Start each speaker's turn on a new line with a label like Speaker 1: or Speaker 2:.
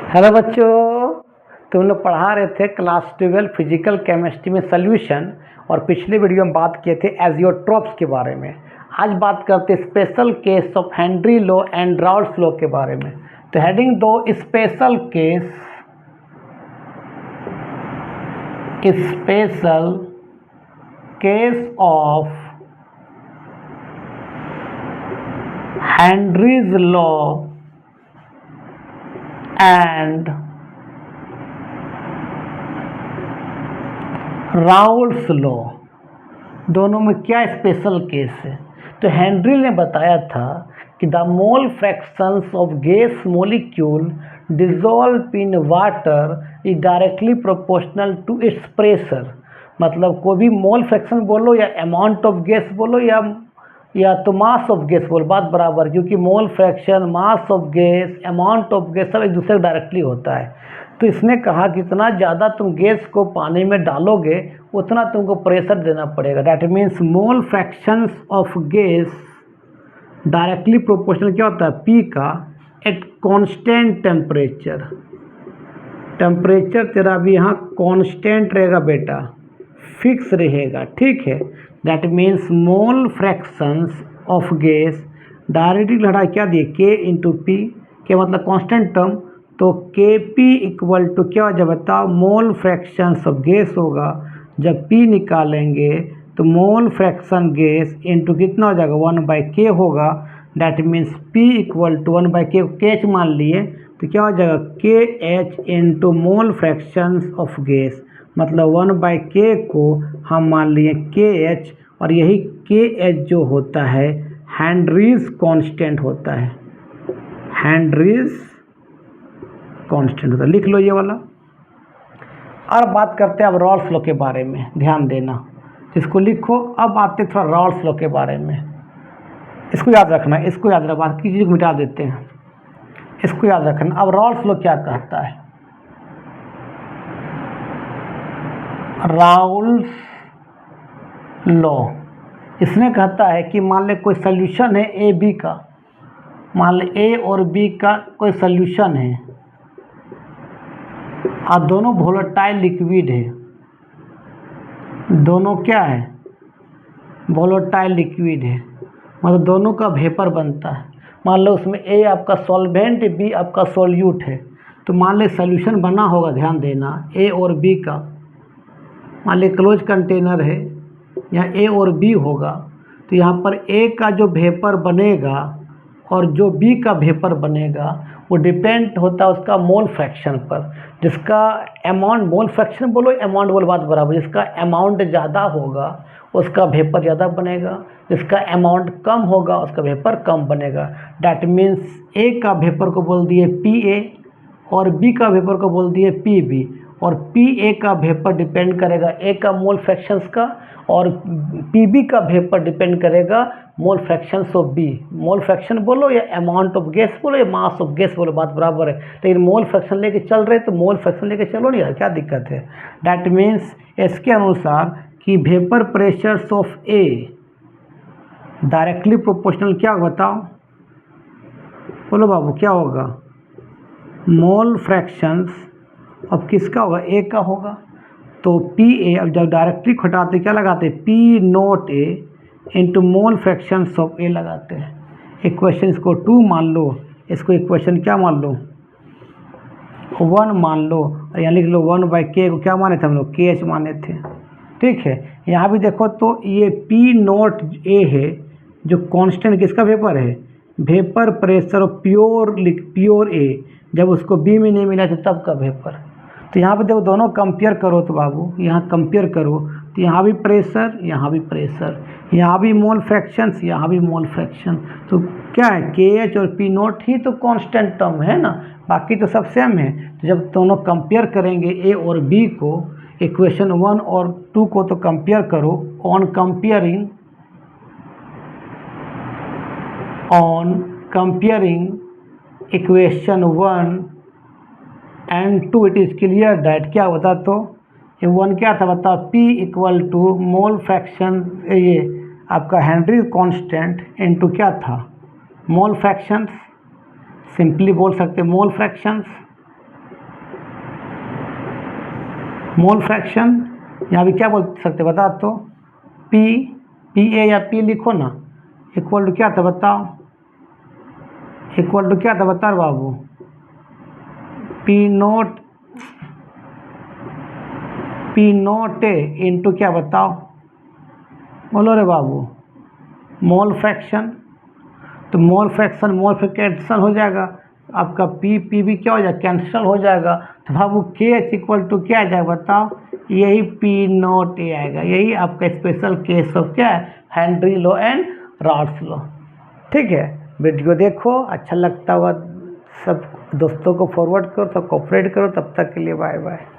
Speaker 1: Hello बच्चों, तुम लोग पढ़ा रहे थे क्लास 12 फिजिकल केमिस्ट्री में सॉल्यूशन। और पिछले वीडियो में बात किए थे एजियोट्रॉप्स के बारे में। आज बात करते special case of Henry law and Raoult's law के बारे में। तो हेडिंग दो special case of Henry's law and Raoult's law, दोनों में क्या स्पेशल केस है। तो हेनरी ने बताया था कि the mole fractions of gas molecule dissolve in water is directly proportional to its pressure. मतलब कोई भी मोल फ्रैक्शन बोलो या अमाउंट ऑफ गैस बोलो या तो मास ऑफ गैस बोलो, बात बराबर, क्योंकि mole fraction, mass of gas, amount of gas सब एक दूसरे डायरेक्टली होता है। तो इसने कहा कि इतना ज़्यादा तुम गैस को पानी में डालोगे उतना तुमको प्रेशर देना पड़ेगा। That means mole fractions of gas directly proportional क्या होता है, पी का, एट कांस्टेंट टेम्परेचर। टेम्परेचर तेरा भी यहाँ कांस्टेंट रहेगा बेटा, फिक्स रहेगा, ठीक है। That means mole fractions of gas directly लड़ा क्या दिए, के इंटू पी, के मतलब कांस्टेंट टर्म, तो के पी इक्वल टू क्या हो जाए बताओ, मोल फ्रैक्शंस ऑफ गैस होगा। जब पी निकालेंगे तो मोल फ्रैक्शन गैस इंटू कितना हो जाएगा, 1/k होगा। That means P equal to 1/k, KH मान लिए तो क्या हो जाएगा, KH into mole fractions of gas, मतलब 1/k को हम मान लिए KH, और यही KH जो होता है हेनरीज कांस्टेंट होता है, हेनरीज कांस्टेंट होता है। लिख लो ये वाला। और बात करते हैं अब राउल्ट्स लॉ के बारे में, ध्यान देना, इसको लिखो। अब आते थोड़ा राउल्ट्स लॉ के बारे में, इसको याद रखना, इसको याद रखना, बाकी चीज़ को मिटा देते हैं, इसको याद रखना। अब राउल्ट्स लॉ क्या कहता है, राउल्ट्स लॉ इसने कहता है कि मान ले कोई सॉल्यूशन है ए बी का, मान ले ए और बी का कोई सॉल्यूशन है और दोनों वोलेटाइल लिक्विड है, दोनों क्या है, वोलेटाइल लिक्विड है, मतलब दोनों का वेपर बनता है। मान लो उसमें ए आपका सॉल्वेंट, बी आपका सॉल्यूट है। तो मान ले सॉल्यूशन बना होगा, ध्यान देना, ए और बी का, मान ले क्लोज कंटेनर है, यहाँ ए और बी होगा। तो यहाँ पर ए का जो वेपर बनेगा और जो बी का वेपर बनेगा वो डिपेंड होता है उसका मोल फ्रैक्शन पर। जिसका अमाउंट, मोल फ्रैक्शन बोलो अमाउंट बोलो, बात बराबर, जिसका अमाउंट ज़्यादा होगा उसका वेपर ज़्यादा बनेगा, जिसका अमाउंट कम होगा उसका वेपर कम बनेगा। डैट मीन्स ए का वेपर को बोल दिए पी ए और बी का वेपर को बोल दिए पी बी। और पी ए का वेपर डिपेंड करेगा ए का मोल फ्रैक्शंस का, और पी बी का वेपर डिपेंड करेगा mole fractions of B. Mole fraction बोलो या अमाउंट ऑफ गैस बोलो या मास ऑफ गैस बोलो, बात बराबर है। लेकिन मोल फ्रैक्शन लेके चल रहे तो मोल फ्रैक्शन लेके चलो नहीं यार, क्या दिक्कत है। डैट मीन्स इसके अनुसार कि vapour pressures of A directly proportional क्या बताओ, बोलो बाबू क्या होगा, मोल फ्रैक्शंस अब किसका होगा, ए का होगा। तो पी ए, अब जब डायरेक्टली घटाते क्या लगाते, P nought A into mole fractions of A लगाते हैं। इक्वेशन इसको 2 मान लो, इसको इक्वेशन क्या मान लो, 1 मान लो, और यहाँ लिख लो 1/k को क्या माने थे हम लोग, KH माने थे, ठीक है। यहाँ भी देखो तो ये पी नोट ए है जो कांस्टेंट किसका वेपर है, वेपर प्रेशर ऑफ प्योर ए, जब उसको बी में नहीं मिला था तब का वेपर। तो यहाँ पे देखो दोनों कंपेयर करो तो बाबू, यहाँ कंपेयर करो तो यहाँ भी प्रेशर, यहाँ भी प्रेशर, यहाँ भी मोल फ्रैक्शंस, यहाँ भी मोल फ्रैक्शन। तो क्या है, KH और पी नोट ही तो कांस्टेंट टर्म है ना, बाकी तो सब सेम है। तो जब दोनों कंपेयर करेंगे ए और बी को, इक्वेशन 1 और 2 को तो कंपेयर करो, on comparing equation 1 and 2 it is clear that क्या होता, तो ये 1 क्या था बताओ, P equal to mole fraction, ये आपका हेनरी कांस्टेंट इनटू क्या था, मोल फ्रैक्शंस, सिंपली बोल सकते मोल फ्रैक्शंस, मोल फ्रैक्शन यहाँ भी क्या बोल सकते बता तो पी पी ए या पी लिखो ना, इक्वल टू क्या था बताओ, इक्वल टू क्या था बता रहे बाबू, पी नोट ए इंटू क्या बताओ, बोलो रे बाबू, मोल फ्रैक्शन। तो मोल फ्रैक्शन मोल फ्रैक्शन हो जाएगा, आपका पी पी भी क्या हो जाएगा, कैंसिल हो जाएगा। तो बाबू के एच इक्वल टू क्या आ जाएगा बताओ, यही पी नोट ए आएगा। यही आपका स्पेशल केस ऑफ क्या है, Henry law and rods law. ठीक है, वीडियो देखो, अच्छा लगता हुआ सब दोस्तों को फॉरवर्ड करो, सब कोऑपरेट करो। तब तक के लिए बाय बाय।